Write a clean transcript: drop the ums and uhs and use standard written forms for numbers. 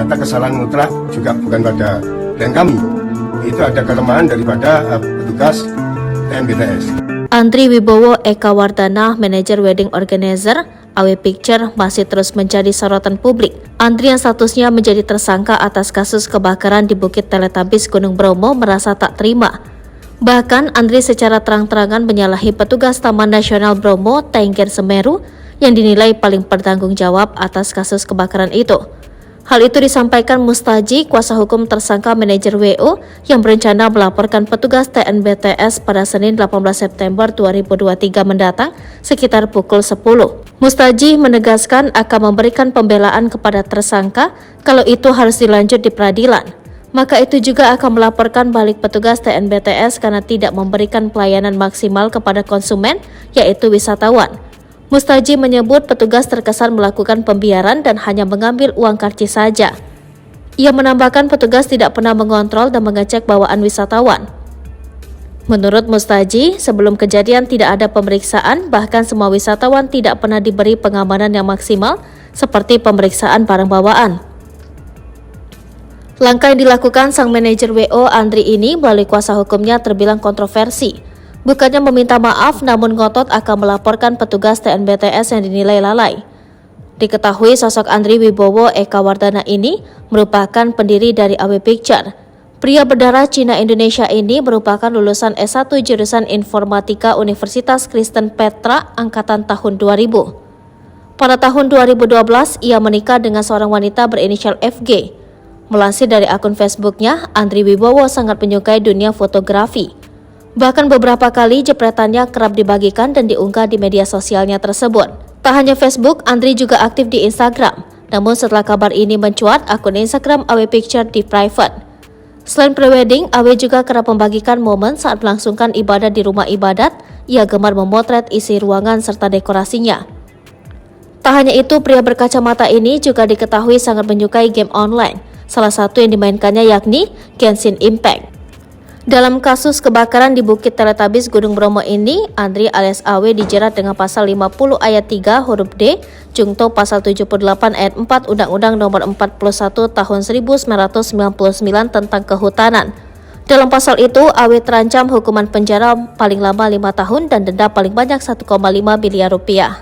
ternyata kesalahan mutlak juga bukan pada klien kami. Itu ada kelemahan daripada petugas TNBTS. Andri Wibowo Eka Wardana, manajer wedding organizer AW Picture, masih terus menjadi sorotan publik. Andri yang statusnya menjadi tersangka atas kasus kebakaran di Bukit Teletubbies Gunung Bromo merasa tak terima. Bahkan Andri secara terang-terangan menyalahi petugas Taman Nasional Bromo Tengger Semeru yang dinilai paling bertanggung jawab atas kasus kebakaran itu. Hal itu disampaikan Mustaji, kuasa hukum tersangka manajer WO yang berencana melaporkan petugas TNBTS pada Senin 18 September 2023 mendatang sekitar pukul 10. Mustaji menegaskan akan memberikan pembelaan kepada tersangka kalau itu harus dilanjut di peradilan. Maka itu juga akan melaporkan balik petugas TNBTS karena tidak memberikan pelayanan maksimal kepada konsumen, yaitu wisatawan. Mustaji menyebut petugas terkesan melakukan pembiaran dan hanya mengambil uang karcis saja. Ia menambahkan petugas tidak pernah mengontrol dan mengecek bawaan wisatawan. Menurut Mustaji, sebelum kejadian tidak ada pemeriksaan, bahkan semua wisatawan tidak pernah diberi pengamanan yang maksimal seperti pemeriksaan barang bawaan. Langkah yang dilakukan sang manajer WO Andri ini melalui kuasa hukumnya terbilang kontroversi. Bukannya meminta maaf, namun ngotot akan melaporkan petugas TNBTS yang dinilai lalai. Diketahui sosok Andri Wibowo Eka Wardana ini merupakan pendiri dari AW Picture. Pria berdarah Cina Indonesia ini merupakan lulusan S1 jurusan Informatika Universitas Kristen Petra angkatan tahun 2000. Pada tahun 2012, ia menikah dengan seorang wanita berinisial FG. Melansir dari akun Facebooknya, Andri Wibowo sangat menyukai dunia fotografi. Bahkan beberapa kali jepretannya kerap dibagikan dan diunggah di media sosialnya tersebut. Tak hanya Facebook, Andri juga aktif di Instagram. Namun setelah kabar ini mencuat, akun Instagram AW Picture di private. Selain prewedding, AW juga kerap membagikan momen saat melangsungkan ibadah di rumah ibadat. Ia gemar memotret isi ruangan serta dekorasinya. Tak hanya itu, pria berkacamata ini juga diketahui sangat menyukai game online. Salah satu yang dimainkannya yakni Genshin Impact. Dalam kasus kebakaran di Bukit Teletubbies Gunung Bromo ini, Andri alias AW dijerat dengan pasal 50 ayat 3 huruf D, Jungto pasal 78 ayat 4 Undang-Undang Nomor 41 Tahun 1999 tentang Kehutanan. Dalam pasal itu, AW terancam hukuman penjara paling lama 5 tahun dan denda paling banyak 1,5 miliar rupiah.